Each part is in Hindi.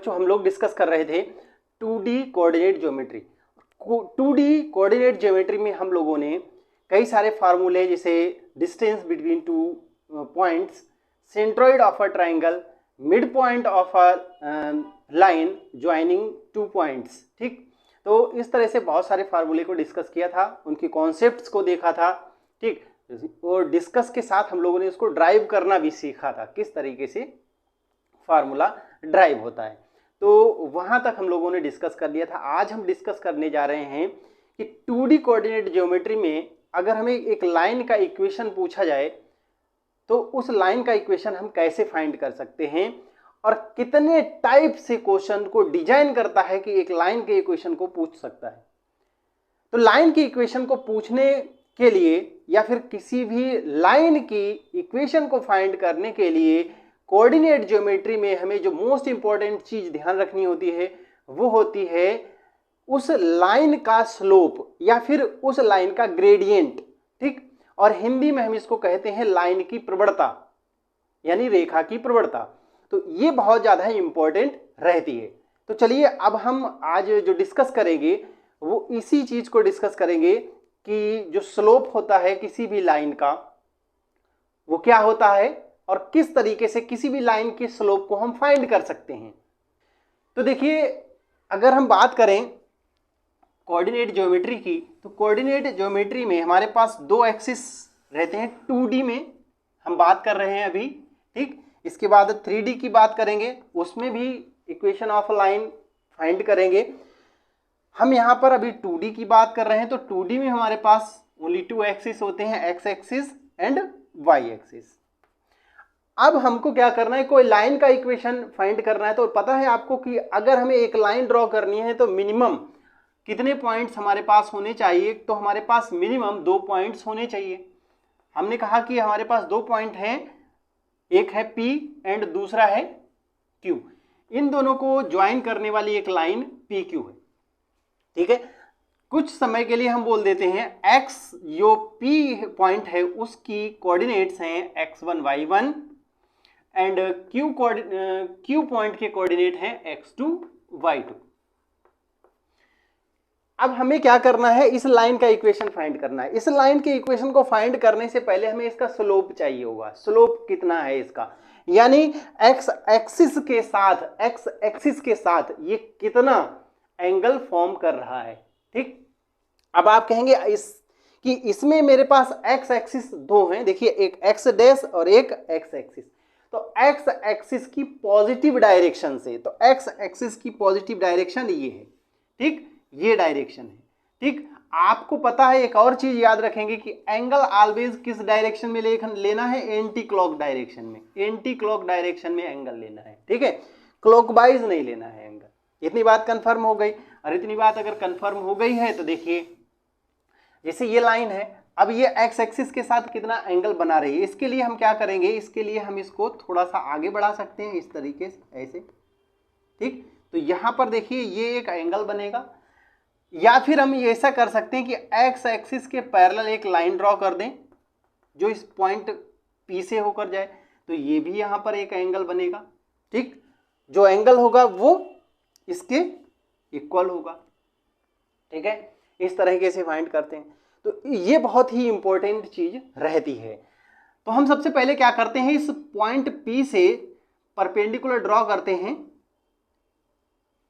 बच्चों हम लोग डिस्कस कर रहे थे 2D coordinate geometry. 2D coordinate geometry में हम लोगों ने कई सारे फार्मूले जैसे distance between two points, centroid of a triangle, mid point of a line joining two points, ठीक। तो इस तरह से बहुत सारे फार्मूले को डिस्कस किया था, उनके कॉन्सेप्ट्स को देखा था, ठीक। और डिस्कस के साथ हम लोगों ने इसको ड्राइव करना भी सीखा था, किस तरीके से फार्मूला ड्राइव होता है। तो वहां तक हम लोगों ने डिस्कस कर लिया था। आज हम डिस्कस करने जा रहे हैं कि 2D कोऑर्डिनेट ज्योमेट्री में अगर हमें एक लाइन का इक्वेशन पूछा जाए तो उस लाइन का इक्वेशन हम कैसे फाइंड कर सकते हैं और कितने टाइप से क्वेश्चन को डिजाइन करता है कि एक लाइन के इक्वेशन को पूछ सकता है। तो लाइन की इक्वेशन को पूछने के लिए या फिर किसी भी लाइन की इक्वेशन को फाइंड करने के लिए कोऑर्डिनेट ज्योमेट्री में हमें जो मोस्ट इंपॉर्टेंट चीज ध्यान रखनी होती है वो होती है उस लाइन का स्लोप या फिर उस लाइन का ग्रेडियंट, ठीक। और हिंदी में हम इसको कहते हैं लाइन की प्रवणता, यानी रेखा की प्रवणता। तो ये बहुत ज्यादा इंपॉर्टेंट रहती है। तो चलिए अब हम आज जो डिस्कस करेंगे वो इसी चीज को डिस्कस करेंगे कि जो स्लोप होता है किसी भी लाइन का वो क्या होता है और किस तरीके से किसी भी लाइन के स्लोप को हम फाइंड कर सकते हैं। तो देखिए, अगर हम बात करें कोऑर्डिनेट ज्योमेट्री की, तो कोऑर्डिनेट ज्योमेट्री में हमारे पास दो एक्सिस रहते हैं। 2D में हम बात कर रहे हैं अभी, ठीक। इसके बाद 3D की बात करेंगे, उसमें भी इक्वेशन ऑफ लाइन फाइंड करेंगे। हम यहाँ पर अभी 2D की बात कर रहे हैं। तो 2D में हमारे पास ओनली 2 एक्सिस होते हैं, X axis and Y axis. अब हमको क्या करना है, कोई लाइन का इक्वेशन फाइंड करना है। तो पता है आपको कि अगर हमें एक लाइन ड्रॉ करनी है तो मिनिमम कितने पॉइंट्स हमारे पास होने चाहिए। तो हमारे पास मिनिमम 2 पॉइंट्स होने चाहिए। हमने कहा कि हमारे पास 2 पॉइंट हैं, एक है P एंड दूसरा है Q। इन दोनों को ज्वाइन करने वाली एक लाइन PQ है, ठीक है। कुछ समय के लिए हम बोल देते हैं X जो P पॉइंट है उसकी कोऑर्डिनेट्स हैं x1 y1 and Q point के कोऑर्डिनेट हैं x2 y2। अब हमें क्या करना है, इस लाइन का इक्वेशन फाइंड करना है। इस लाइन के इक्वेशन को फाइंड करने से पहले हमें इसका स्लोप चाहिए होगा। स्लोप कितना है इसका, यानी x एक्सिस के साथ ये कितना एंगल फॉर्म कर रहा है, ठीक। अब आप कहेंगे कि इसमें मेरे पास x एक्सिस दो हैं, देखिए एक x डैश और एक x एक्सिस। तो x एक्सिस की पॉजिटिव डायरेक्शन से, तो x एक्सिस की पॉजिटिव डायरेक्शन ये है, ठीक, ये डायरेक्शन है, ठीक। आपको पता है एक और चीज याद रखेंगे कि एंगल ऑलवेज किस डायरेक्शन में लेना है, एंटी क्लॉक डायरेक्शन में। एंटी क्लॉक डायरेक्शन में एंगल लेना है, ठीक है, क्लॉकवाइज नहीं लेना है एंगल। इतनी बात कंफर्म हो गई। और इतनी बात अगर कंफर्म हो गई है तो देखिए, जैसे ये लाइन है, अब ये एक्स एक्सिस के साथ कितना एंगल बना रही है। इसके लिए हम क्या करेंगे, इसके लिए हम इसको थोड़ा सा आगे बढ़ा सकते हैं इस तरीके से, ऐसे, ठीक। तो यहां पर देखिए ये एक एंगल बनेगा। या फिर हम ये ऐसा कर सकते हैं कि एक्स एक्सिस के पैरेलल एक लाइन ड्रॉ कर दें जो इस पॉइंट P से होकर जाए, तो ये भी यहां पर एक एंगल बनेगा, ठीक। जो एंगल होगा वो इसके इक्वल होगा, ठीक है। इस तरीके से फाइंड करते हैं। तो ये बहुत ही इंपॉर्टेंट चीज रहती है। तो हम सबसे पहले क्या करते हैं, इस पॉइंट P से परपेंडिकुलर ड्रॉ करते हैं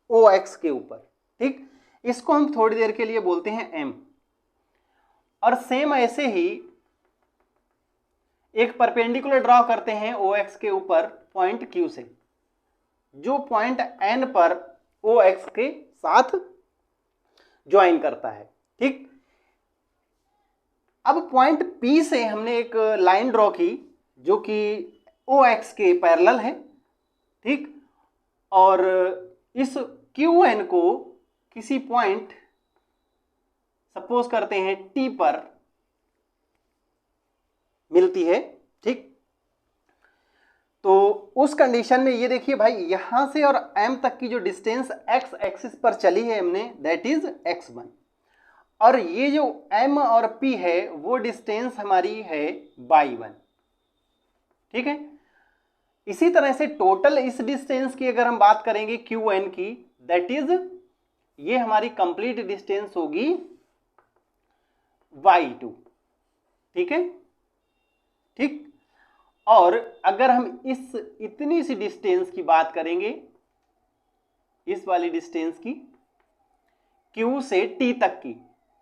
OX के ऊपर, ठीक। इसको हम थोड़ी देर के लिए बोलते हैं M। और सेम ऐसे ही एक परपेंडिकुलर ड्रॉ करते हैं OX के ऊपर पॉइंट Q से, जो पॉइंट N पर OX के साथ ज्वाइन करता है, ठीक। अब पॉइंट P से हमने एक लाइन ड्रॉ की जो कि OX के पैरेलल है, ठीक। और इस QN को किसी पॉइंट सपोज करते हैं T पर मिलती है, ठीक। तो उस कंडीशन में ये देखिए भाई, यहां से और M तक की जो डिस्टेंस x एक्सिस पर चली है हमने, दैट इज x1। और ये जो M और P है वो डिस्टेंस हमारी है y1, ठीक है। इसी तरह से टोटल इस डिस्टेंस की अगर हम बात करेंगे क्यू एन की, दैट इज ये हमारी कंप्लीट डिस्टेंस होगी y2, ठीक है, ठीक। और अगर हम इस इतनी सी डिस्टेंस की बात करेंगे, इस वाली डिस्टेंस की Q से T तक की,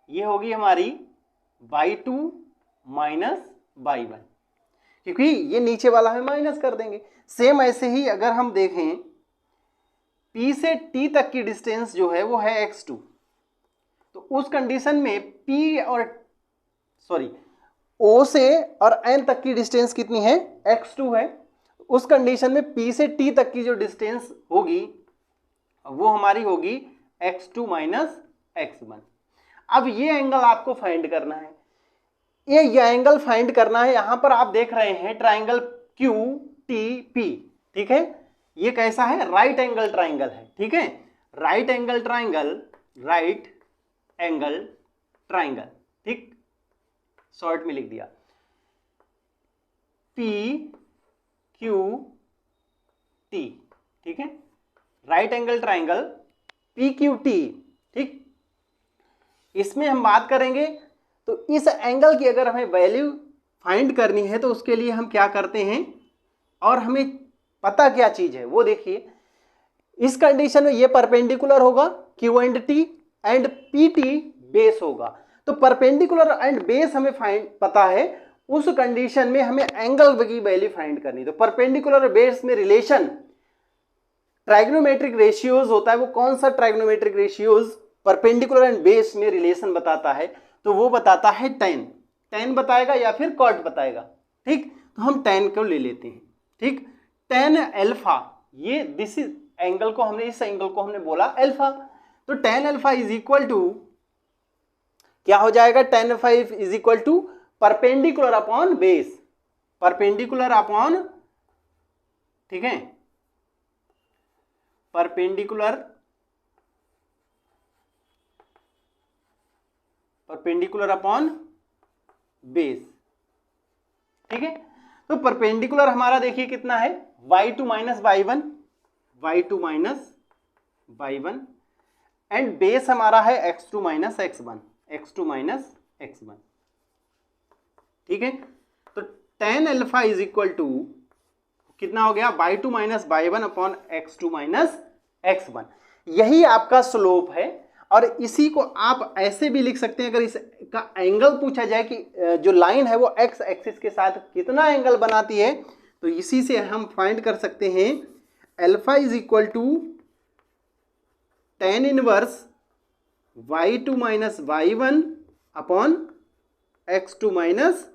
ये होगी हमारी y2 माइनस y1, क्योंकि ये नीचे वाला है माइनस कर देंगे। सेम ऐसे ही अगर हम देखें P से T तक की डिस्टेंस जो है वो है x2, तो उस कंडीशन में P और O से और N तक की डिस्टेंस कितनी है, x2 है। उस कंडीशन में P से T तक की जो डिस्टेंस होगी वो हमारी होगी x2 माइनस x1। अब ये एंगल आपको फाइंड करना है, ये एंगल फाइंड करना है। यहां पर आप देख रहे हैं ट्राइंगल QTP, ठीक है, ये कैसा है, राइट एंगल ट्राइंगल है, ठीक है, right angle triangle, right angle triangle, ठीक, शॉर्ट में लिख दिया PQT, ठीक है, राइट एंगल ट्राइंगल PQT, ठीक। इसमें हम बात करेंगे तो इस एंगल की अगर हमें वैल्यू फाइंड करनी है तो उसके लिए हम क्या करते हैं, और हमें पता क्या चीज है वो देखिए। इस कंडीशन में ये परपेंडिकुलर होगा Q and T and PT base होगा, तो परपेंडिकुलर एंड बेस हमें फाइंड पता है, उस कंडीशन में हमें एंगल की वैल्यू फाइंड करनी। तो परपेंडिकुलर बेस में रिलेशन ट्राइग्नोमेट्रिक रेशियोज होता है, वो कौन सा trigonometric ratios perpendicular and base में रिलेशन बताता है, तो वो बताता है tan बताएगा या फिर cot बताएगा, ठीक। तो हम tan को ले लेते हैं, ठीक, tan अल्फा, ये दिस इज एंगल को हमने, इस एंगल को हमने बोला अल्फा, तो tan alpha is equal to क्या हो जाएगा, tan alpha is equal to perpendicular upon base, perpendicular upon, ठीक है, परपेंडिकुलर अपॉन बेस, ठीक है। तो परपेंडिकुलर हमारा देखिए कितना है, y2 minus y1, y2 minus y1, and base हमारा है x2 minus x1, x2 minus x1, ठीक है। तो tan alpha is equal to कितना हो गया, y2 minus y1 upon x2 minus x1, यही आपका स्लोप है। और इसी को आप ऐसे भी लिख सकते हैं, अगर इसका एंगल पूछा जाए कि जो लाइन है वो x एक्सिस के साथ कितना एंगल बनाती है, तो इसी से हम फाइंड कर सकते हैं alpha is equal to tan inverse y2 minus y1 upon x2 minus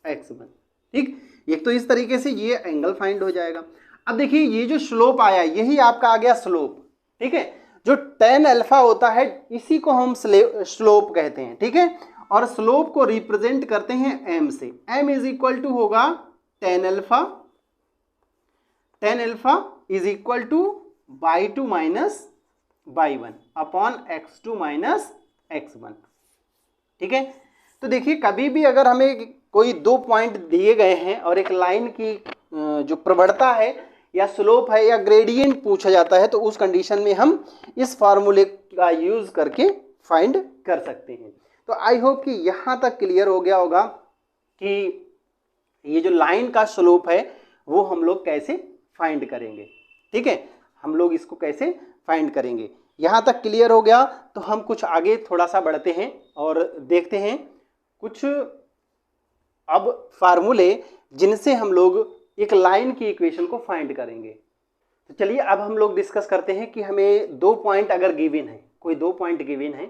x1, ठीक। एक तो इस तरीके से ये एंगल फाइंड हो जाएगा। अब देखिए ये जो स्लोप आया यही आपका आ गया स्लोप, ठीक है, जो tan अल्फा होता है इसी को हम स्लोप कहते हैं, ठीक है, और स्लोप को रिप्रेजेंट करते हैं m से। m इज इक्वल टू होगा tan alpha is equal to y2 minus y1 upon x2 minus x1, ठीक है। तो देखिए कभी भी अगर हमें कोई दो पॉइंट दिए गए हैं और एक लाइन की जो प्रवणता है या स्लोप है या ग्रेडियंट पूछा जाता है, तो उस कंडीशन में हम इस फार्मूले का यूज करके फाइंड कर सकते हैं। तो आई होप कि यहाँ तक क्लियर हो गया होगा कि ये जो लाइन का स्लोप है वो हम लोग कैसे फाइंड करेंगे, ठीक है, हम लोग इसको कैसे फाइंड करेंगे। यहाँ तक क्लियर हो गया तो हम कुछ आगे थोड़ा सा बढ़ते हैं और देखते हैं कुछ अब फार्मूले जिनसे हम लोग एक लाइन की इक्वेशन को फाइंड करेंगे। तो चलिए अब हम लोग डिस्कस करते हैं कि हमें दो पॉइंट अगर गिवन है, कोई दो पॉइंट गिवन है,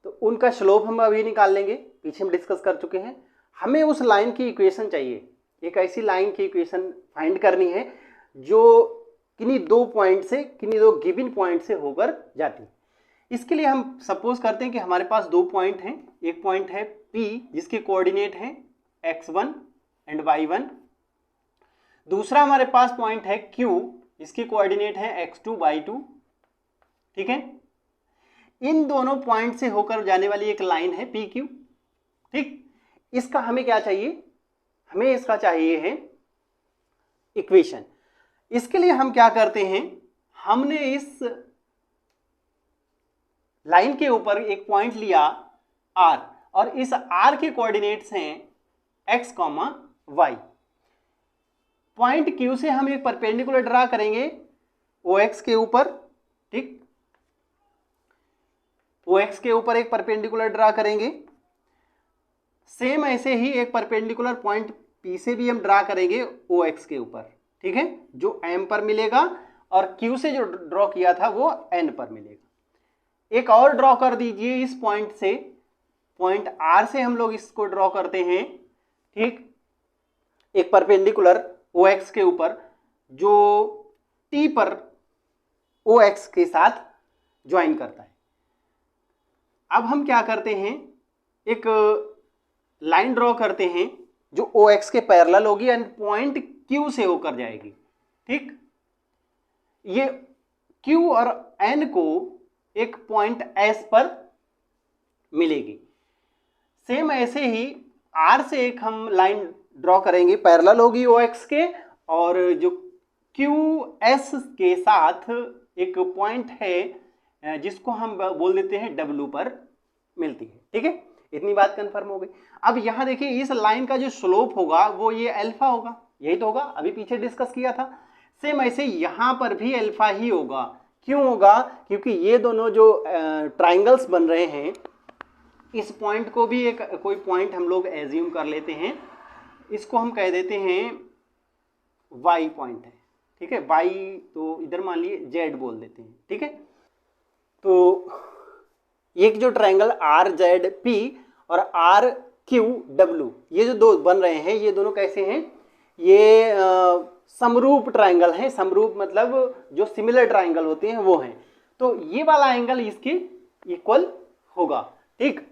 तो उनका स्लोप हम अभी निकाल लेंगे, पीछे हम डिस्कस कर चुके हैं। हमें उस लाइन की इक्वेशन चाहिए, एक ऐसी लाइन की इक्वेशन फाइंड करनी है जो किन्हीं दो पॉइंट से, किन्हीं दो गिवन पॉइंट से होकर जाती है। इसके लिए हम सपोज करते हैं कि हमारे पास दो पॉइंट हैं, एक पॉइंट है P जिसके कोऑर्डिनेट हैं x1 एंड y1, दूसरा हमारे पास पॉइंट है Q इसकी कोऑर्डिनेट है x2 y2, ठीक है। इन दोनों पॉइंट से होकर जाने वाली एक लाइन है PQ, ठीक। इसका हमें क्या चाहिए, हमें इसका चाहिए है इक्वेशन। इसके लिए हम क्या करते हैं, हमने इस लाइन के ऊपर एक पॉइंट लिया r और इस r के कोऑर्डिनेट्स हैं x, y। पॉइंट Q से हम एक परपेंडिकुलर ड्रा करेंगे OX के ऊपर, ठीक, OX के ऊपर एक परपेंडिकुलर ड्रा करेंगे। सेम ऐसे ही एक परपेंडिकुलर पॉइंट P से भी हम ड्रा करेंगे OX के ऊपर, ठीक है, जो M पर मिलेगा और Q से जो ड्रॉ किया था वो N पर मिलेगा। एक और ड्रॉ कर दीजिए इस पॉइंट से, पॉइंट R से हम लोग इसको ड्रॉ करते हैं, ठीक, एक परपेंडिकुलर OX के ऊपर जो T पर OX के साथ ज्वाइन करता है। अब हम क्या करते हैं, एक लाइन ड्रॉ करते हैं जो OX के पैरेलल होगी एंड पॉइंट Q से होकर जाएगी, ठीक। ये Q और N को एक पॉइंट S पर मिलेगी। सेम ऐसे ही R से एक हम लाइन ड्रॉ करेंगे, पैरेलल होगी OX के, और जो QS के साथ एक पॉइंट है जिसको हम बोल देते हैं W पर मिलती है, ठीक है। इतनी बात कंफर्म हो गई। अब यहां देखिए इस लाइन का जो स्लोप होगा वो ये अल्फा होगा, यही तो होगा, अभी पीछे डिस्कस किया था। सेम ऐसे यहां पर भी अल्फा ही होगा। क्यों होगा, क्योंकि ये दोनों जो ट्राइंगल्स बन रहे हैं, इस पॉइंट को भी एक कोई पॉइंट हम लोग एज्यूम कर लेते हैं, इसको हम कह देते हैं y पॉइंट है, ठीक है। y तो इधर मान लिए z बोल देते हैं, ठीक है। तो एक जो ट्राइंगल RZP और RQW ये जो दो बन रहे हैं, ये दोनों कैसे हैं, ये समरूप ट्राइंगल हैं। समरूप मतलब जो सिमिलर ट्राइंगल होते हैं वो हैं। तो ये वाला एंगल इसके इक्वल होगा, ठीक।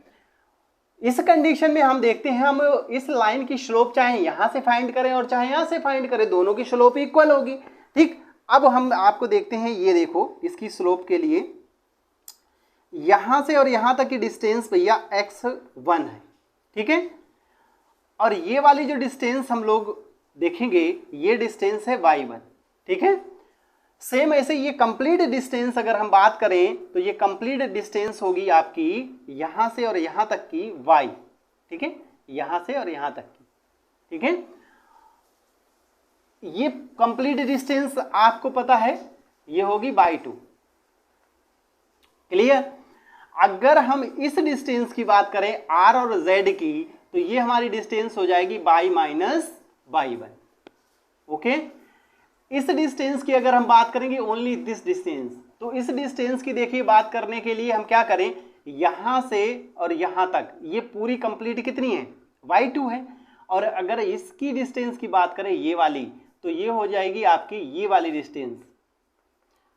इस कंडीशन में हम देखते हैं, हम इस लाइन की स्लोप चाहे यहां से फाइंड करें और चाहे यहां से फाइंड करें, दोनों की स्लोप इक्वल होगी, ठीक। अब हम आपको देखते हैं, ये देखो इसकी स्लोप के लिए यहां से और यहां तक की डिस्टेंस भैया x1 है, ठीक है। और ये वाली जो डिस्टेंस हम लोग देखेंगे ये डिस्टेंस है y1, ठीक है। सेम ऐसे ये कंप्लीट डिस्टेंस अगर हम बात करें तो ये कंप्लीट डिस्टेंस होगी आपकी यहां से और यहां तक की y, ठीक है, यहां से और यहां तक की, ठीक है। ये कंप्लीट डिस्टेंस आपको पता है ये होगी y2, क्लियर। अगर हम इस डिस्टेंस की बात करें r और z की, तो ये हमारी डिस्टेंस हो जाएगी y माइनस y1, ओके। इस डिस्टेंस की अगर हम बात करेंगे ओनली दिस डिस्टेंस, तो इस डिस्टेंस की देखिए बात करने के लिए हम क्या करें, यहां से और यहां तक ये पूरी कंप्लीट कितनी है, y2 है। और अगर इसकी डिस्टेंस की बात करें ये वाली, तो ये हो जाएगी आपकी ये वाली डिस्टेंस,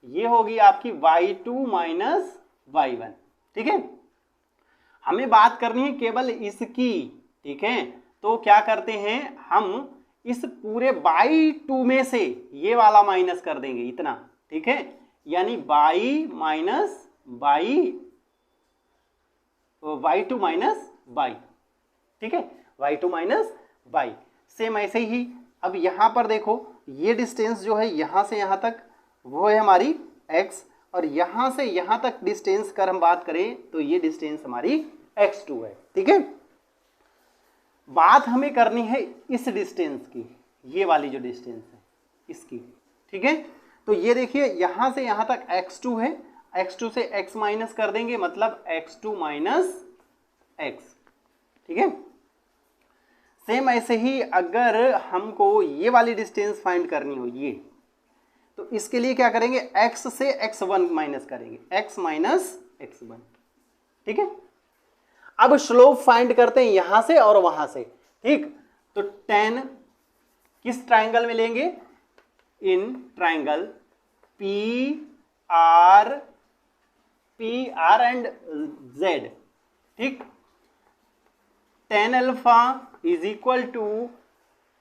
ये होगी आपकी y2 माइनस y1, ठीक है। हमें बात करनी है केवल इसकी, ठीक है। तो क्या करते हैं, हम इस पूरे y2 में से ये वाला माइनस कर देंगे इतना, ठीक है, यानी y minus y2 minus y, ठीक है, y2 माइनस y। सेम ऐसे ही अब यहां पर देखो ये डिस्टेंस जो है यहां से यहां तक वो है हमारी x, और यहां से यहां तक डिस्टेंस कर हम बात करें तो ये डिस्टेंस हमारी x2 है, ठीक है। बात हमें करनी है इस डिस्टेंस की, ये वाली जो डिस्टेंस है इसकी, ठीक है। तो ये देखिए यहां से यहां तक x2 है, x2 से x माइनस कर देंगे मतलब x2 माइनस x, ठीक है। सेम ऐसे ही अगर हमको ये वाली डिस्टेंस फाइंड करनी हो ये, तो इसके लिए क्या करेंगे, x से x1 माइनस करेंगे, x माइनस x1, ठीक है। अब स्लोप फाइंड करते हैं यहां से और वहां से, ठीक। तो 10 किस ट्राइंगल में लेंगे, in triangle PR and Z, ठीक। tan alpha is equal to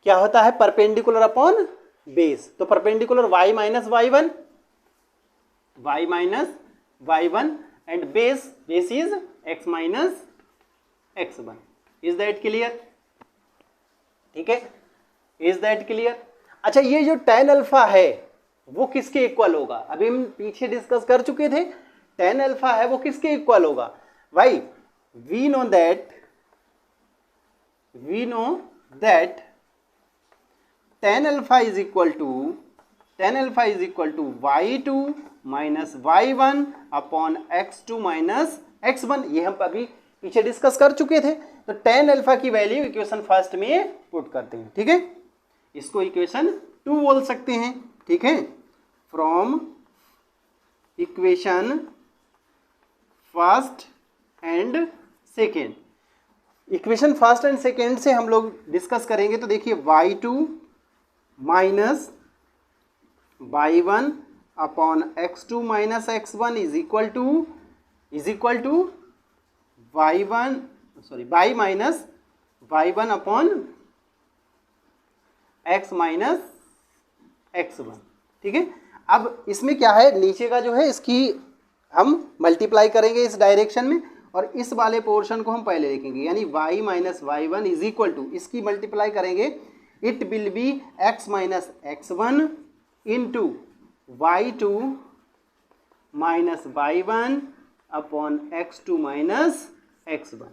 क्या होता है, परपेंडिकुलर अपॉन बेस। तो perpendicular y minus y1 and base is x minus x1। Is that clear, ठीक है, इज दैट क्लियर। अच्छा ये जो tan अल्फा है वो किसके इक्वल होगा? अभी हम पीछे डिस्कस कर चुके थे, tan अल्फा है वो किसके इक्वल होगा भाई? We know that tan alpha is equal to y2 minus y1 upon x2 minus x1। ये हम अभी पीछे डिस्कस कर चुके थे। तो tan अल्फा की वैल्यू इक्वेशन फर्स्ट में पुट करते हैं, ठीक है। इसको इक्वेशन 2 बोल सकते हैं, ठीक है। From equation first and second, equation first and second से हम लोग डिस्कस करेंगे। तो देखिए y2 minus y1 upon x2 minus x1 is equal to y minus y1 upon x minus x1, ठीक है। अब इसमें क्या है, नीचे का जो है इसकी हम मल्टीप्लाई करेंगे इस डायरेक्शन में, और इस वाले पोर्शन को हम पहले लिखेंगे, यानी y minus y1 is equal to, इसकी मल्टीप्लाई करेंगे, it will be x minus x1 into y2 minus y1 upon x2 minus x1,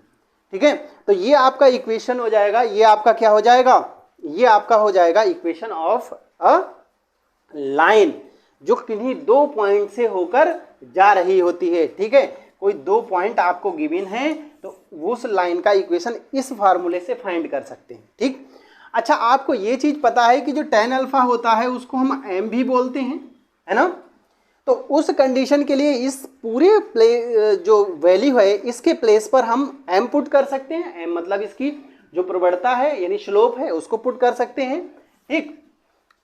ठीक है। तो ये आपका इक्वेशन हो जाएगा, ये आपका क्या हो जाएगा, ये आपका हो जाएगा इक्वेशन ऑफ अ लाइन जो किन्हीं दो पॉइंट से होकर जा रही होती है, ठीक है। कोई दो पॉइंट आपको गिवन है तो उस लाइन का इक्वेशन इस फार्मूले से फाइंड कर सकते हैं, ठीक। अच्छा, आपको ये चीज पता है कि जो tan अल्फा होता है उसको हम m भी बोलते हैं, है ना। तो उस कंडीशन के लिए इस पूरे जो वैल्यू है इसके प्लेस पर हम m पुट कर सकते हैं। m मतलब इसकी जो प्रवणता है यानी स्लोप है उसको पुट कर सकते हैं, ठीक।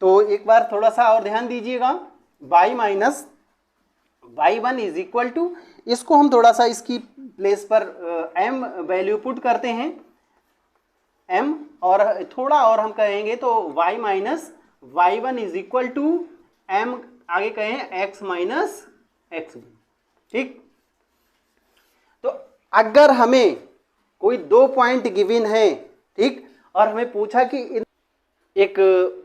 तो एक बार थोड़ा सा और ध्यान दीजिएगा, y minus y1 is equal to, इसको हम थोड़ा सा इसकी प्लेस पर m वैल्यू पुट करते हैं, m, और थोड़ा और हम कहेंगे तो y minus y1 is equal to m, आगे कहें x माइनस x1, ठीक। तो अगर हमें कोई दो पॉइंट गिवन है, ठीक, और हमें पूछा कि एक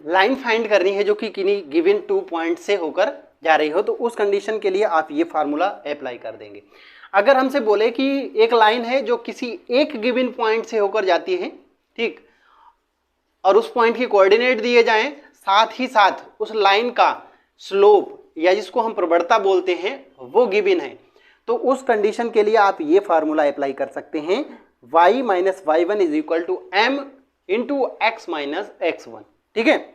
लाइन फाइंड करनी है जो कि किन्हीं गिवन 2 पॉइंट से होकर जा रही हो, तो उस कंडीशन के लिए आप ये फार्मूला अप्लाई कर देंगे। अगर हमसे बोले कि एक लाइन है जो किसी एक गिवन पॉइंट से होकर जाती है, ठीक, और उस पॉइंट के कोऑर्डिनेट दिए जाएं, साथ ही साथ उस लाइन का स्लोप या जिसको हम प्रवणता बोलते हैं वो गिवन है, तो उस कंडीशन के लिए आप ये फार्मूला अप्लाई कर सकते हैं, y minus y1 is equal to m into x minus x1, ठीक है।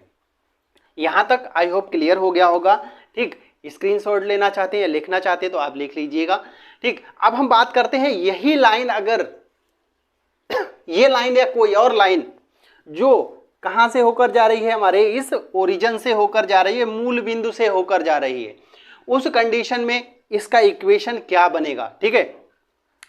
यहां तक आई होप क्लियर हो गया होगा, ठीक। स्क्रीनशॉट लेना चाहते हैं या लिखना चाहते हैं तो आप लिख लीजिएगा, ठीक। अब हम बात करते हैं, यही लाइन अगर ये लाइन या कोई और लाइन जो कहां से होकर जा रही है, हमारे इस ओरिजिन से होकर जा रही है, मूल बिंदु से होकर जा रही है, उस कंडीशन में इसका इक्वेशन क्या बनेगा, ठीक है।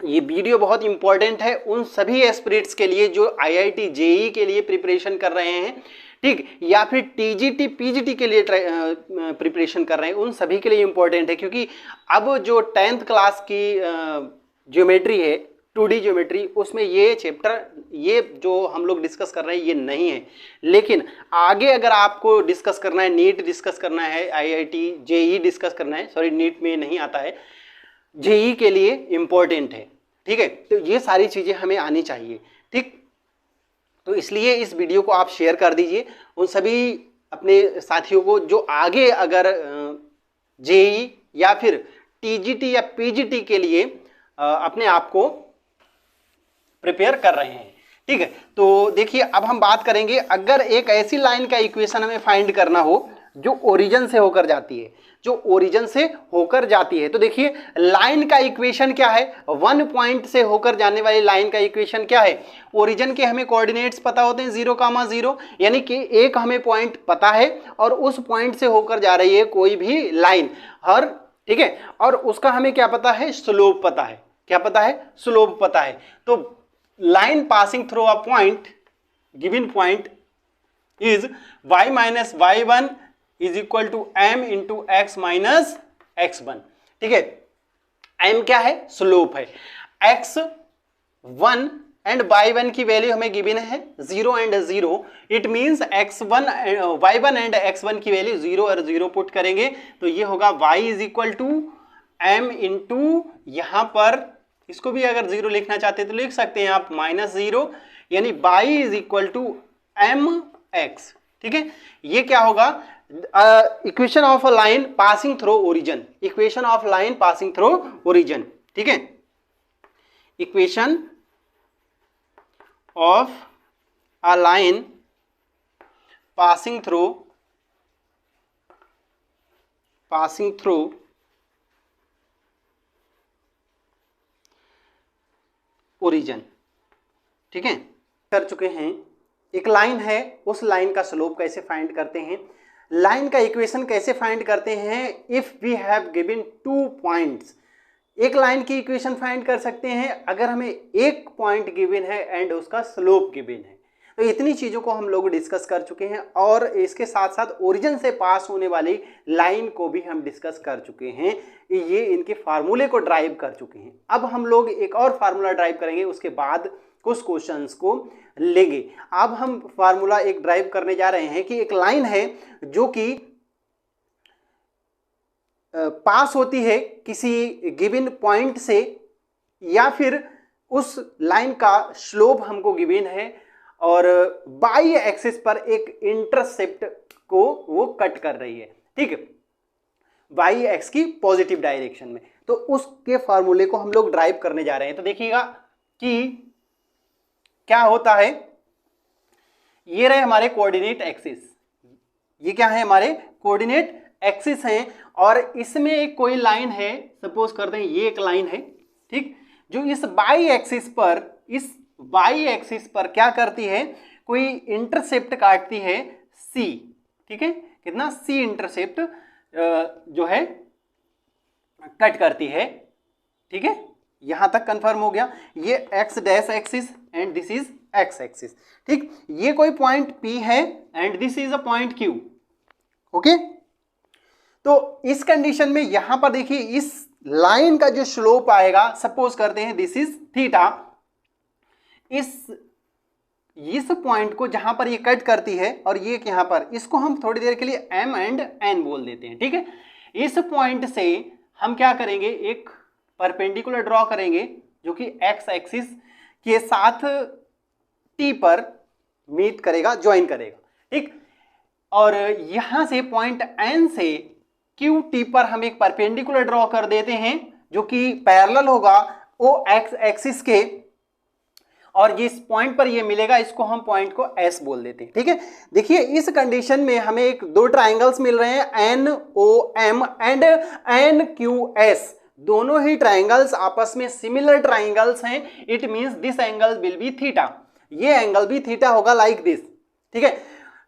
ये वीडियो बहुत इंपॉर्टेंट है उन सभी एस्पिरेंट्स के लिए जो IIT JEE के लिए प्रिपरेशन कर रहे हैं, ठीक, या फिर TGT PGT के लिए प्रिपरेशन कर रहे हैं, उन सभी के लिए इंपॉर्टेंट है। क्योंकि अब जो 10th क्लास की ज्योमेट्री है, 2D ज्योमेट्री, उसमें ये चैप्टर, ये जो हम लोग डिस्कस कर रहे हैं ये नहीं है, लेकिन आगे अगर आपको डिस्कस करना है, नीट डिस्कस करना है, IIT JEE डिस्कस करना है, सॉरी नीट में नहीं आता है, JEE के लिए इंपॉर्टेंट है, ठीक है। तो ये सारी चीजें हमें आनी चाहिए, ठीक। तो इसलिए इस वीडियो को आप शेयर कर दीजिए उन सभी अपने साथियों को जो आगे अगर JEE या फिर TGT या PGT के लिए अपने आप को प्रिपेयर कर रहे हैं, ठीक है। तो देखिए अब हम बात करेंगे, अगर एक ऐसी लाइन का इक्वेशन हमें फाइंड करना हो जो ओरिजिन से होकर जाती है, जो ओरिजिन से होकर जाती है, तो देखिए लाइन का इक्वेशन क्या है, 1 पॉइंट से होकर जाने वाली लाइन का इक्वेशन क्या है। ओरिजिन के हमें कोऑर्डिनेट्स पता होते हैं 0,0, यानी कि एक हमें पॉइंट पता है और उस पॉइंट से होकर जा रही है कोई भी लाइन, हर, ठीक है, और उसका हमें क्या पता है, स्लोप पता है। क्या पता है, स्लोप पता है। तो line passing through a point, given point is y minus y1 is equal to m into x minus x1, ठीक है। m क्या है, स्लोप है, x1 एंड y1 की वैल्यू हमें गिवन है 0 and 0, it means x1 y1 and x1 की वैल्यू 0 और 0 पुट करेंगे तो ये होगा y is equal to m into, यहां पर इसको भी अगर 0 लिखना चाहते तो लिख सकते हैं आप -0, यानी y is equal to mx। ठीक है, ये क्या होगा, equation of a line passing through origin, equation of line passing through origin. ठीक है, equation of a line passing through origin. ठीक है, कर चुके हैं। एक लाइन है, उस लाइन का स्लोप कैसे फाइंड करते हैं, लाइन का इक्वेशन कैसे फाइंड करते हैं, if we have given 2 points. एक लाइन की इक्वेशन फाइंड कर सकते हैं अगर हमें एक पॉइंट गिवन है एंड उसका स्लोप गिवन है। तो इतनी चीज़ों को हम लोग डिस्कस कर चुके हैं और इसके साथ साथ ओरिजिन से पास होने वाली लाइन को भी हम डिस्कस कर चुके हैं, ये इनके फार्मूले को ड्राइव कर चुके हैं। अब हम लोग एक और फार्मूला ड्राइव करेंगे, उसके बाद कुछ क्वेश्चंस को लेंगे। अब हम फार्मूला एक ड्राइव करने जा रहे हैं कि एक लाइन है जो कि पास होती है किसी गिवन पॉइंट से, या फिर उस लाइन का स्लोप हमको गिवन है और बाई एक्सिस पर एक इंटरसेप्ट को वो कट कर रही है। ठीक है, बाई एक्स की पॉजिटिव डायरेक्शन में। तो उसके फार्मूले को हम लोग ड्राइव करने जा रहे हैं। तो देखिएगा कि क्या होता है, ये रहे हमारे कोऑर्डिनेट एक्सिस, ये क्या है हमारे कोऑर्डिनेट एक्सिस हैं और इसमें एक कोई लाइन है, सपोज करते हैं ये एक लाइन है। ठीक, जो इस बाई एक्सिस पर क्या करती है, कोई इंटरसेप्ट काटती है C। ठीक है, कितना C इंटरसेप्ट जो है कट करती है। ठीक है, यहां तक कंफर्म हो गया। ये x dash axis and this is x axis. ठीक, ये कोई पॉइंट P है and this is a point Q। Okay, तो इस कंडीशन में यहां पर देखिए इस लाइन का जो स्लोप आएगा, सपोज करते हैं दिस इज थीटा, इस पॉइंट को जहां पर ये कट करती है और ये यहां पर, इसको हम थोड़ी देर के लिए m एंड n बोल देते हैं। ठीक है, इस पॉइंट से हम क्या करेंगे, एक परपेंडिकुलर ड्रॉ करेंगे जो कि x एक्सिस के साथ t पर मीट करेगा, ज्वाइन करेगा। ठीक, और यहां से पॉइंट n से QT पर हम एक परपेंडिकुलर ड्रॉ कर देते हैं जो कि पैरेलल होगा ओ x एक्सिस के, और जिस पॉइंट पर ये मिलेगा इसको हम पॉइंट को S बोल देते हैं। ठीक है, देखिए इस कंडीशन में हमें एक 2 ट्राइंगल्स मिल रहे हैं, NOM एंड NQS। दोनों ही ट्राइंगल्स आपस में सिमिलर ट्राइंगल्स हैं, it means this angle will be theta, ये एंगल भी थीटा होगा लाइक दिस। ठीक है,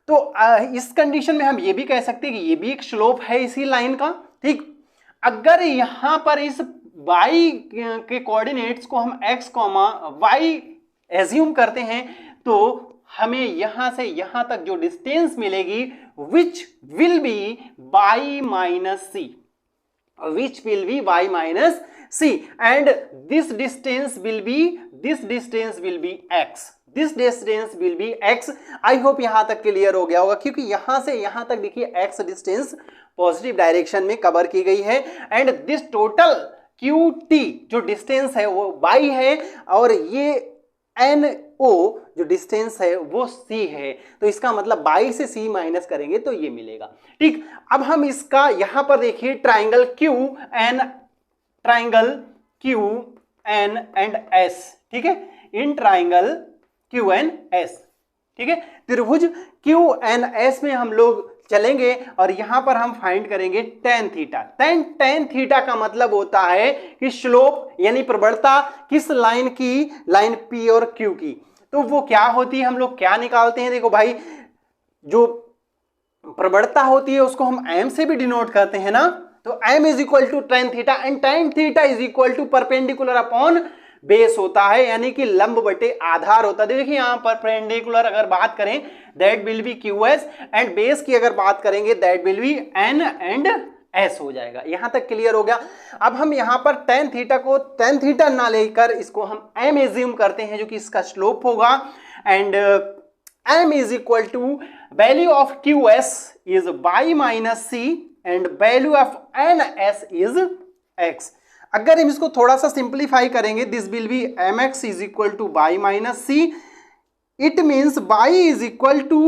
तो इस कंडीशन में हम ये भी कह सकते हैं कि ये भी एक स्लोप है इसी लाइन का। ठीक, अगर यहां पर इस y के कोऑर्डिनेट्स को हम x, y एज्यूम करते हैं तो हमें यहां से यहां तक जो डिस्टेंस मिलेगी which will be y minus C, which will be y minus c, and this distance will be x, this distance will be x। I hope यहां तक क्लियर हो गया होगा, क्योंकि यहां से यहां तक देखिए x डिस्टेंस पॉजिटिव डायरेक्शन में कवर की गई है एंड दिस टोटल QT जो डिस्टेंस है वो y है और ये NO जो डिस्टेंस है वो C है। तो इसका मतलब y से C माइनस करेंगे तो ये मिलेगा। ठीक, अब हम इसका यहां पर देखिए ट्राइंगल QN एंड S। ठीक है, इन ट्राइंगल QNS। ठीक है, त्रिभुज QNS में हम लोग चलेंगे और यहां पर हम फाइंड करेंगे tan थीटा। tan थीटा का मतलब होता है कि स्लोप यानी प्रवणता किस लाइन की, लाइन P और Q की। तो वो क्या होती है, हम लोग क्या निकालते हैं, देखो भाई जो प्रवणता होती है उसको हम m से भी डिनोट करते हैं ना, तो m is equal to tan theta and tan theta is equal to perpendicular upon base होता है, यानी कि लंब बटे आधार होता है। देखिए यहां पर परपेंडिकुलर अगर बात करें that will B QS and base की अगर बात करेंगे that will B N and S हो जाएगा। यहां तक क्लियर हो गया। अब हम यहां पर tan थीटा को tan थीटा ना लेकर इसको हम m एज्यूम करते हैं जो कि इसका स्लोप होगा, and m is equal to value of QS is y minus c and value of NS is x। अगर हम इसको थोड़ा सा सिंप्लीफाई करेंगे, this will be mx is equal to y minus c, it means y is equal to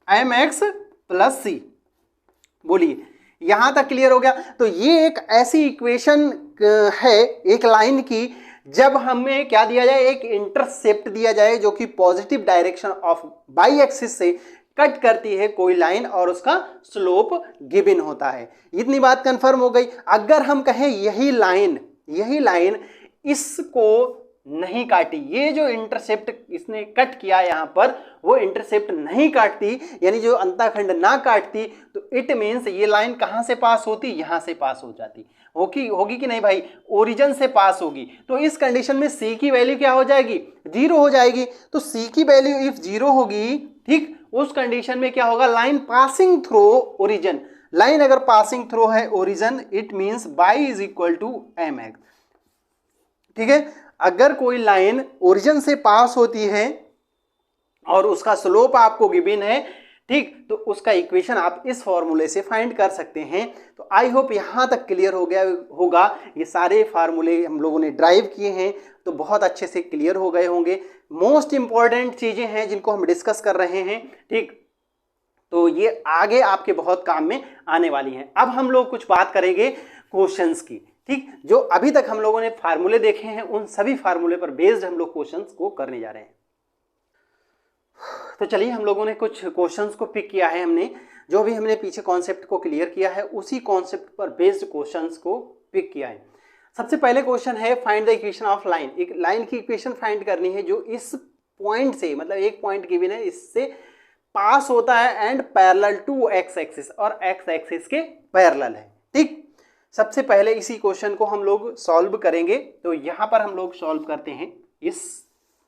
mx plus c। बोलिए यहां तक क्लियर हो गया। तो ये एक ऐसी इक्वेशन है एक लाइन की, जब हमें क्या दिया जाए, एक इंटरसेप्ट दिया जाए जो कि positive direction of y axis से कट करती है कोई लाइन और उसका स्लोप गिवन होता है। इतनी बात कंफर्म हो गई। अगर हम कहें यही लाइन इसको नहीं काटी, ये जो इंटरसेप्ट इसने कट किया यहां पर वो इंटरसेप्ट नहीं काटती, यानी जो अंतःखंड ना काटती, तो इट मीन्स ये लाइन कहां से पास होती, यहां से पास हो जाती। होगी कि नहीं भाई, ओरिजिन से पास होगी। तो इस कंडीशन में सी की वैल्यू क्या हो जाएगी, 0 हो जाएगी। तो सी की वैल्यू इफ 0 होगी, ठीक, उस कंडीशन में क्या होगा, line passing through origin, line अगर पासिंग थ्रू है origin, it means y is equal to mx। ठीक है, अगर कोई लाइन ओरिजिन से पास होती है और उसका स्लोप आपको गिवन है, ठीक, तो उसका इक्वेशन आप इस फॉर्मूले से फाइंड कर सकते हैं। तो आई होप यहां तक क्लियर हो गया होगा। ये सारे फार्मूले हम लोगों ने ड्राइव किए हैं तो बहुत अच्छे से क्लियर हो गए होंगे। मोस्ट इंपॉर्टेंट चीजें हैं जिनको हम डिस्कस कर रहे हैं, ठीक, तो ये आगे आपके बहुत काम में आने वाली हैं। अब हम लोग कुछ बात करेंगे क्वेश्चंस की, ठीक, जो अभी तक हम लोगों ने फार्मूले देखे हैं उन सभी फार्मूले पर बेस्ड हम लोग क्वेश्चंस को करने जा रहे हैं। तो चलिए, हम लोगों ने कुछ क्वेश्चंस को पिक किया है, हमने जो भी हमने पीछे कॉन्सेप्ट को क्लियर किया है उसी कॉन्सेप्ट पर बेस्ड क्वेश्चंस को पिक किया है। सबसे पहले क्वेश्चन है find the equation of line. एक लाइन की इक्वेशन फाइंड करनी है जो इस पॉइंट से, मतलब एक पॉइंट गिवन है, इससे पास होता है and parallel to X axis, और एक्स एक्सिस के पैरेलल है। ठीक, सबसे पहले इसी क्वेश्चन को हम लोग सॉल्व करेंगे। तो यहां पर हम लोग सॉल्व करते हैं इस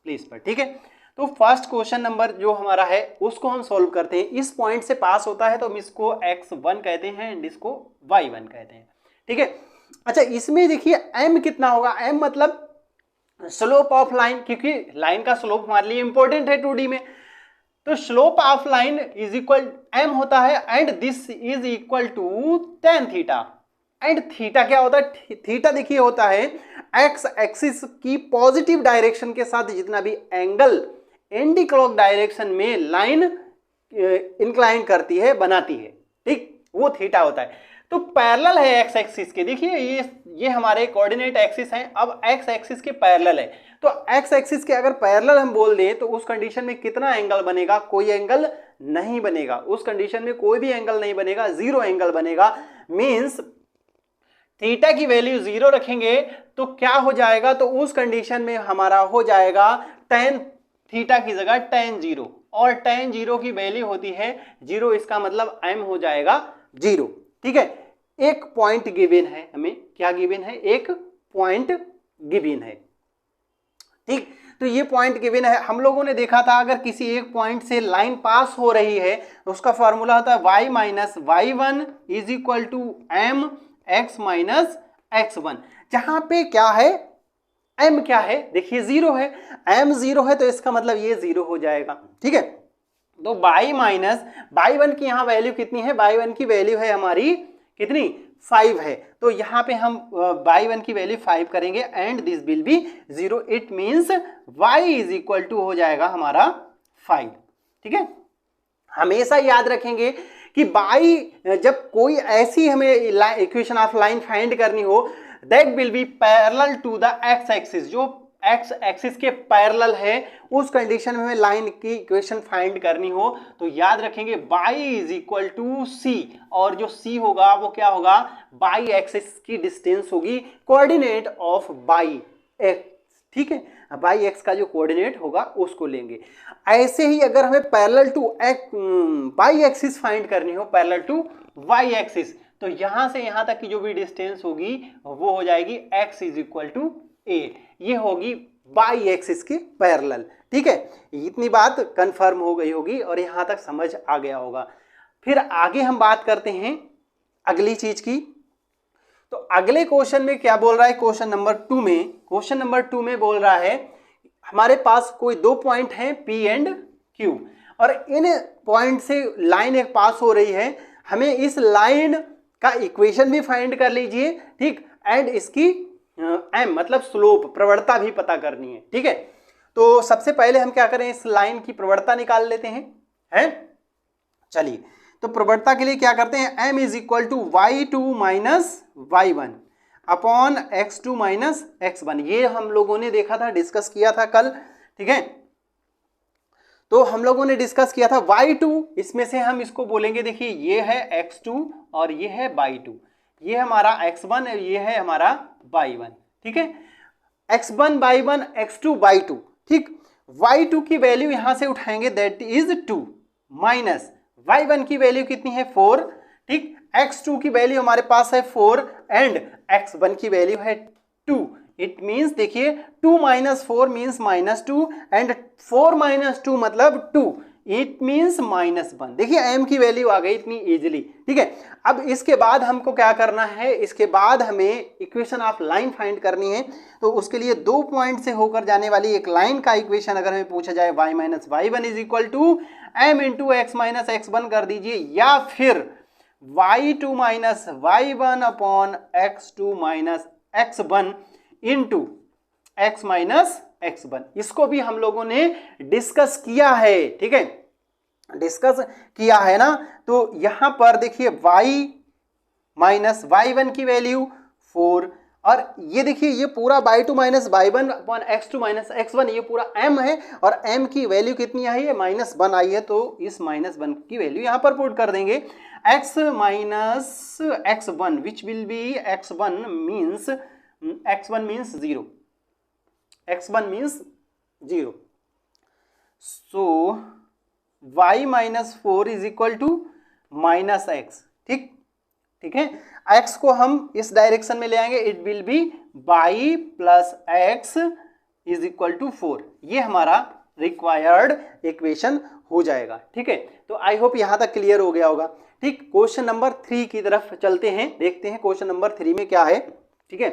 प्लेस पर, ठीक है। तो फर्स्ट क्वेश्चन नंबर जो हमारा है उसको हम सॉल्व करते हैं। इस पॉइंट से पास होता है तो हम इसको x1 कहते हैं एंड इसको y1 कहते हैं, ठीक है। अच्छा, इसमें देखिए m कितना होगा, m मतलब स्लोप ऑफ लाइन, क्योंकि लाइन का स्लोप हमारे लिए इंपॉर्टेंट है 2D में। तो slope of line is equal m होता है and this is equal to tan theta. And theta क्या होता है, थीटा देखिए होता है एक्स एक्सिस की पॉजिटिव डायरेक्शन के साथ जितना भी एंगल एंटी क्लॉक डायरेक्शन में लाइन इंक्लाइन करती है, बनाती है, ठीक, वो थीटा होता है। तो पैरेलल है एक्स एक्सिस के, देखिए ये हमारे कोऑर्डिनेट एक्सिस हैं, अब एक्स एक्सिस के पैरेलल है। तो एक्स एक्सिस के अगर पैरेलल हम बोल दें तो उस कंडीशन में कितना एंगल बनेगा, कोई एंगल नहीं बनेगा। उस कंडीशन में कोई भी एंगल नहीं बनेगा, 0 एंगल बनेगा। मीन्स थीटा की वैल्यू 0 रखेंगे तो क्या हो जाएगा, तो उस कंडीशन में हमारा हो जाएगा tan थीटा की जगह tan 0, और tan 0 की वैल्यू होती है 0, इसका मतलब m हो जाएगा 0, ठीक है। एक पॉइंट गिवन है, हमें क्या गिवन है, एक पॉइंट गिवन है, ठीक। तो ये पॉइंट गिवन है, हम लोगों ने देखा था अगर किसी एक पॉइंट से लाइन पास हो रही है तो उसका फॉर्मूला होता है y minus y1 is equal to m x minus x1। जहां पे क्या है, m क्या है, देखिए 0 है, m 0 है तो इसका मतलब ये 0 हो जाएगा, ठीक है। तो y माइनस y1 की यहाँ वैल्यू कितनी है, y1 की वैल्यू है हमारी कितनी, 5 है। तो यहाँ पे हम y1 की वैल्यू 5 करेंगे and this will be 0, it means y is equal to हो जाएगा हमारा 5, ठीक है। हमेशा याद रखेंगे कि y जब कोई ऐसी हमें इक्वेशन ऑफ लाइन फाइंड करनी हो, that will be parallel to the X axis, जो एक्स एक्सिस के पैरेलल है, उस कंडीशन में हमें लाइन की इक्वेशन फाइंड करनी हो तो याद रखेंगे y is equal to c, और जो c होगा वो क्या होगा, y एक्सिस की डिस्टेंस होगी, कोऑर्डिनेट ऑफ y x, ठीक है। y x का जो कोऑर्डिनेट होगा उसको लेंगे। ऐसे ही अगर हमें parallel to y axis find करनी हो, पैरेलल टू y एक्सिस, तो यहां से यहां तक की जो भी डिस्टेंस होगी वो हो जाएगी x is equal to a, ये होगी y एक्सिस के पैरेलल, ठीक है। इतनी बात कंफर्म हो गई होगी और यहां तक समझ आ गया होगा। फिर आगे हम बात करते हैं अगली चीज की। तो अगले क्वेश्चन में क्या बोल रहा है, क्वेश्चन नंबर टू में बोल रहा है हमारे पास कोई दो पॉइंट हैं P एंड Q, और इन पॉइंट से लाइन एक पास हो रही है, हमें इस लाइन का इक्वेशन भी फाइंड कर लीजिए, ठीक, एंड इसकी m मतलब स्लोप, प्रवणता भी पता करनी है, ठीक है। तो सबसे पहले हम क्या करें, इस लाइन की प्रवणता निकाल लेते हैं। चलिए, तो प्रवणता के लिए क्या करते हैं, m is equal to y2 minus y1 upon x2 minus x1। ये हम लोगों ने देखा था, डिस्कस किया था कल, ठीक है। तो हम लोगों ने डिस्कस किया था y2, इसमें से हम इसको बोलेंगे, देखिए ये है x2 और ये है y2, ये हमारा x1 और ये है हमारा y1, ठीक है। x1 y1 x2 y2, ठीक। y2 की वैल्यू यहां से उठाएंगे, दैट इज 2, माइनस y1 की वैल्यू कितनी है 4, ठीक। x2 की वैल्यू हमारे पास है 4 एंड x1 की वैल्यू है 2। इट मीन्स देखिए 2 माइनस 4 मीन्स -2 एंड 4 माइनस 2 मतलब 2, इट मीन्स -1। देखिए m की वैल्यू आ गई इतनी इजीली, ठीक है। अब इसके बाद हमको क्या करना है, इसके बाद हमें इक्वेशन ऑफ लाइन फाइंड करनी है। तो उसके लिए दो पॉइंट से होकर जाने वाली एक लाइन का इक्वेशन अगर हमें पूछा जाए y minus y1 is equal to m into X minus x1 कर दीजिए, या फिर y2 minus y1 upon x2 minus x1 into x minus x1। इसको भी हम लोगों ने डिस्कस किया है, ठीक है, डिस्कस किया है ना। तो यहां पर देखिए y माइनस y1 की वैल्यू 4, और ये देखिए ये पूरा y2 minus y1 upon x2 minus x1, ये पूरा m है, और m की वैल्यू कितनी आई है, -1 आई है। तो इस -1 की वैल्यू यहां पर पुट कर देंगे, x minus x1 which will be x1 means 0, x1 means 0। So y minus 4 is equal to minus x, ठीक है। x को हम इस डायरेक्शन में ले आएंगे, it will be y plus x is equal to 4। ये हमारा रिक्वायर्ड इक्वेशन हो जाएगा, ठीक है। तो आई होप यहां तक क्लियर हो गया होगा, ठीक। क्वेश्चन नंबर 3 की तरफ चलते हैं, देखते हैं क्वेश्चन नंबर 3 में क्या है, ठीक है।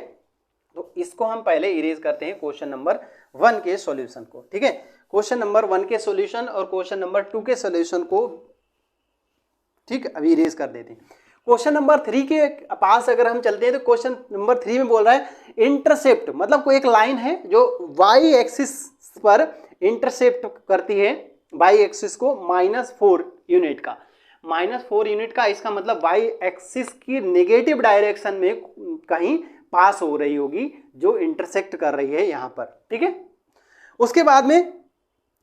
तो इसको हम पहले इरेज करते हैं क्वेश्चन नंबर 1 के सॉल्यूशन को, ठीक है। क्वेश्चन नंबर 1 के सॉल्यूशन और क्वेश्चन नंबर 2 के सॉल्यूशन को, ठीक, अभी इरेज कर देते हैं। क्वेश्चन नंबर 3 के पास अगर हम चलते हैं तो क्वेश्चन नंबर 3 में बोल रहा है इंटरसेप्ट, मतलब कोई एक लाइन है जो y एक्सिस पर इंटरसेप्ट करती है, y एक्सिस को -4 यूनिट का, -4 यूनिट का, इसका मतलब y एक्सिस की नेगेटिव डायरेक्शन में कहीं पास हो रही होगी, जो इंटरसेक्ट कर रही है यहां पर, ठीक है। उसके बाद में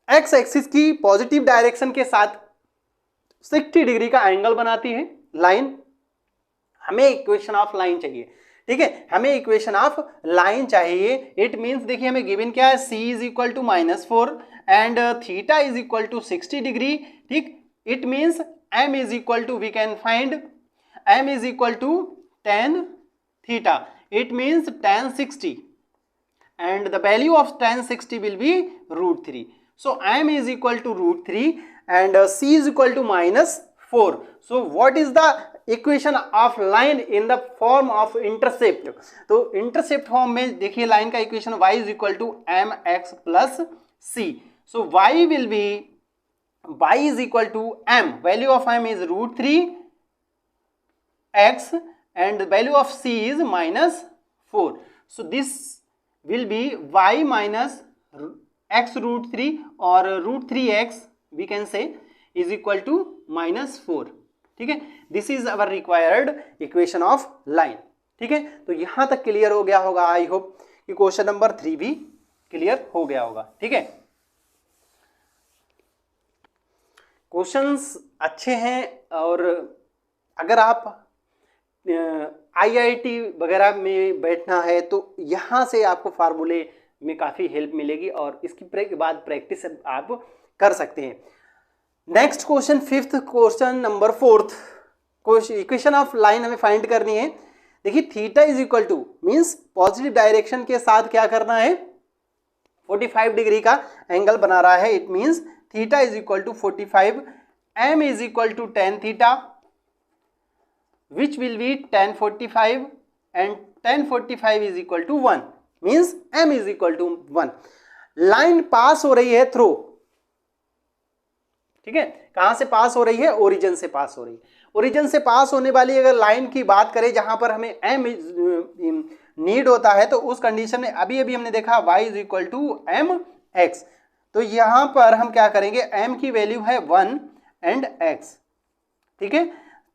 x एक्सिस की पॉजिटिव डायरेक्शन के साथ 60 डिग्री का एंगल बनाती है लाइन। हमें इक्वेशन ऑफ लाइन चाहिए, ठीक है, हमें इक्वेशन ऑफ लाइन चाहिए। इट मींस देखिए हमें गिवन क्या है, c is equal to -4 and theta is equal to 60 degree, ठीक। It means m is equal to, we can find m is equal to tan theta, it means tan 60 and the value of tan 60 will be √3. So m is equal to √3 and c is equal to -4. So what is the equation of line in the form of intercept? तो intercept form में देखिए लाइन का equation y is equal to mx plus c. So y will be, y is equal to m, value of m is √3 x and the value of c is -4. So this will be y minus x √3 or √3x we can say is equal to -4, ठीक है। This is our required equation of line, ठीक है। तो यहां तक क्लियर हो गया होगा, आई होप कि क्वेश्चन नंबर 3 भी क्लियर हो गया होगा, ठीक है। क्वेश्चंस अच्छे हैं, और अगर आप IIT वगैरह में बैठना है तो यहाँ से आपको फार्मूले में काफ़ी हेल्प मिलेगी, और इसकी बाद प्रैक्टिस आप कर सकते हैं। Next question, 5th question number 4th equation of line हमें फाइंड करनी है। देखिए theta is equal two means positive direction के साथ क्या करना है, 45 डिग्री का एंगल बना रहा है। It means theta is equal to 45, m is equal to tan theta which will be tan 45 and tan 45 is equal to 1 means m is equal to 1. Line पास हो रही है थ्रू, ठीक है, कहां से पास हो रही है, ओरिजिन से पास हो रही है. ओरिजिन से पास होने वाली अगर लाइन की बात करें जहां पर हमें m नीड होता है तो उस कंडीशन में अभी अभी हमने देखा y is equal to M X. तो यहां पर हम क्या करेंगे, m की वैल्यू है 1 एंड x, ठीक है.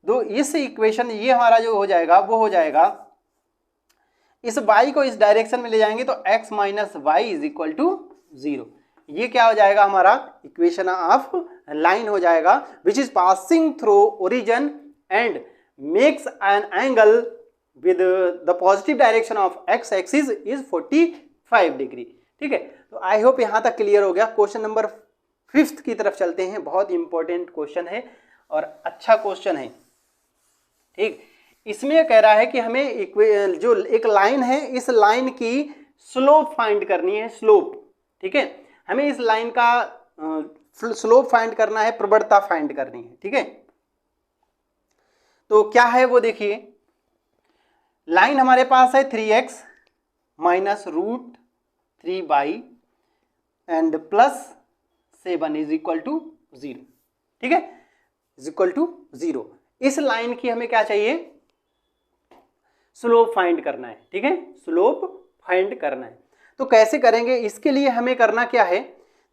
तो इस इक्वेशन ये हमारा जो हो जाएगा वो हो जाएगा, इस y को इस डायरेक्शन में ले जाएंगे तो x minus Y is equal to 0. ये क्या हो जाएगा, हमारा इक्वेशन ऑफ लाइन हो जाएगा विच is passing through origin and makes an angle with the positive direction of x axis is 45 degree. ठीक है, तो आई होप यहां तक क्लियर हो गया. क्वेश्चन नंबर 5 की तरफ चलते हैं. बहुत इंपॉर्टेंट क्वेश्चन है और अच्छा क्वेश्चन है. ठीक, इसमें कह रहा है कि हमें जो एक लाइन है इस लाइन की स्लोप फाइंड करनी है. स्लोप, ठीक है, हमें इस लाइन का स्लोप फाइंड करना है, प्रवणता फाइंड करनी है. ठीक है, तो क्या है वो देखिए. लाइन हमारे पास है 3x minus root 3y and plus 7 is equal to 0. ठीक है, इज इक्वल टू 0. इस लाइन की हमें क्या चाहिए, स्लोप फाइंड करना है. ठीक है, स्लोप फाइंड करना है. तो कैसे करेंगे, इसके लिए हमें करना क्या है,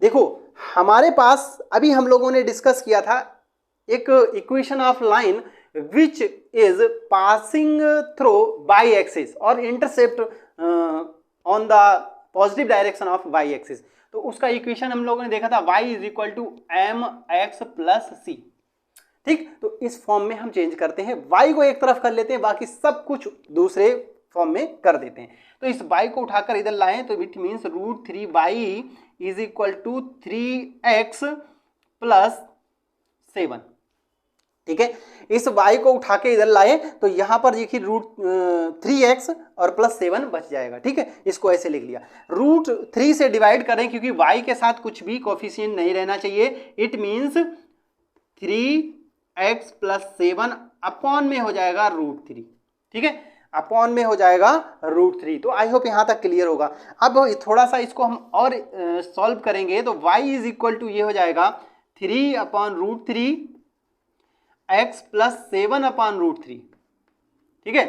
देखो हमारे पास अभी हम लोगों ने डिस्कस किया था एक equation of line which is passing through y axis और intercept on the positive direction of y axis. तो उसका इक्वेशन हम लोगों ने देखा था y is equal to M x plus c. ठीक, तो इस फॉर्म में हम चेंज करते हैं, y को एक तरफ कर लेते हैं, बाकी सब कुछ दूसरे फॉर्म में कर देते हैं. तो इस y को उठाकर इधर लाएं तो it means root 3y is equal to 3x plus 7. ठीक है, इस y को उठा के इधर लाए तो यहां पर देखिए रूट 3x और प्लस 7 बच जाएगा. ठीक है, इसको ऐसे लिख लिया. रूट 3 से डिवाइड करें क्योंकि y के साथ कुछ भी कोफिशिएंट नहीं रहना चाहिए. It means 3x plus 7 upon में हो जाएगा रूट 3. ठीक है, अपॉन में हो जाएगा रूट 3. तो आई होप यहां तक क्लियर होगा. अब थोड़ा सा इसको हम और सॉल्व करेंगे तो y इज इक्वल टू ये हो जाएगा 3 upon root 3 x plus 7 upon root 3. ठीक है,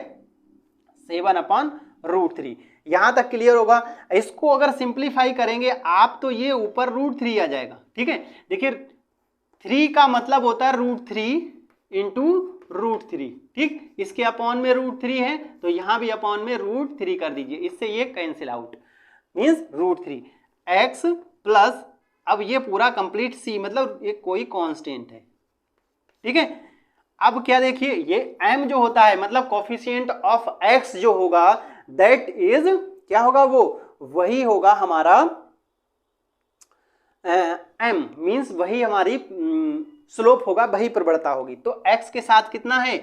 7 अपॉन रूट 3. यहां तक क्लियर होगा. इसको अगर सिंप्लीफाई करेंगे आप तो ये ऊपर रूट 3 आ जाएगा. ठीक है, देखिए 3 का मतलब होता है रूट 3 इंटू रूट 3. ठीक, इसके अपॉन में रूट 3 है तो यहां भी अपॉन में रूट 3 कर दीजिए, इससे ये cancel out means root 3 x plus, अब ये पूरा कंप्लीट c मतलब ये कोई कांस्टेंट है. ठीक है, अब क्या देखिए ये m जो होता है मतलब कोफिशिएंट ऑफ x जो होगा दैट इज क्या होगा, वो वही होगा हमारा m मीन्स वही हमारी स्लोप होगा, वही प्रवणता होगी. तो x के साथ कितना है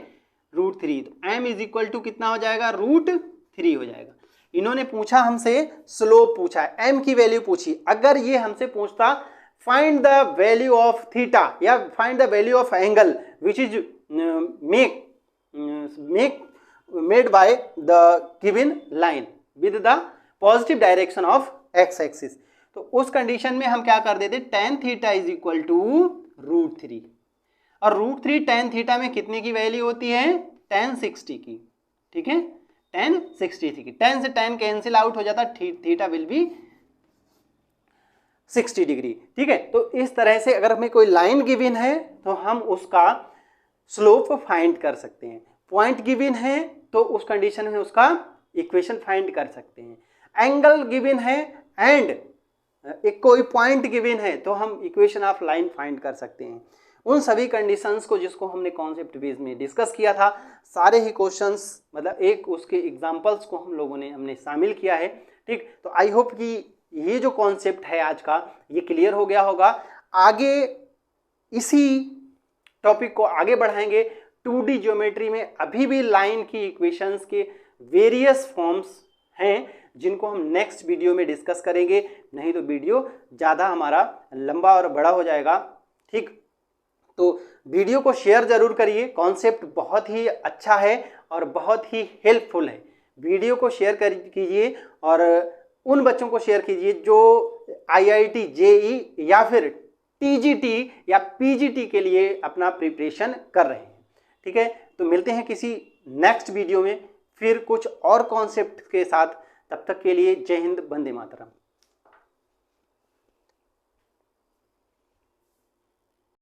रूट 3, तो m इज इक्वल टू कितना हो जाएगा, रूट 3 हो जाएगा. इन्होंने पूछा हमसे स्लोप पूछा है, m की वैल्यू पूछी. अगर ये हमसे पूछता find the value of theta या find the value of angle which is made by the given line with the positive direction of x axis, तो उस कंडीशन में हम क्या कर देते, tan theta is equal to root 3. और रूट 3 tan थीटा में कितने की वैल्यू होती है, tan 60 की. ठीक है, tan 60 की. tan से tan कैंसिल आउट हो जाता, थीटा विल बी 60 डिग्री. ठीक है, तो इस तरह से अगर हमें कोई लाइन गिवन है तो हम उसका स्लोप फाइंड कर सकते हैं. पॉइंट गिवन है तो उस कंडीशन में उसका इक्वेशन फाइंड कर सकते हैं. एंगल गिवन है एंड एक कोई पॉइंट गिवन है तो हम इक्वेशन ऑफ लाइन फाइंड कर सकते हैं. उन सभी कंडीशंस को जिसको हमने कॉन्सेप्ट बेस में डिस्कस किया था, सारे ही क्वेश्चंस मतलब एक उसके एग्जांपल्स को हम लोगों ने हमने शामिल किया है. ठीक, तो आई होप कि ये जो कॉन्सेप्ट है आज का ये क्लियर हो गया होगा. आगे इसी टॉपिक को आगे बढ़ाएंगे. 2D ज्योमेट्री में अभी भी लाइन की इक्वेशंस के वेरियस फॉर्म्स हैं जिनको हम नेक्स्ट वीडियो में डिस्कस करेंगे, नहीं तो वीडियो ज़्यादा हमारा लंबा और बड़ा हो जाएगा. ठीक, तो वीडियो को शेयर ज़रूर करिए, कॉन्सेप्ट बहुत ही अच्छा है और बहुत ही हेल्पफुल है। वीडियो को शेयर कीजिए और उन बच्चों को शेयर कीजिए जो IIT JEE या फिर TGT या PGT के लिए अपना प्रिपरेशन कर रहे हैं। ठीक है, तो मिलते हैं किसी नेक्स्ट वीडियो में फिर कुछ और कॉन्सेप्ट के साथ। तब तक के लिए जय हिंद, वंदे मातरम।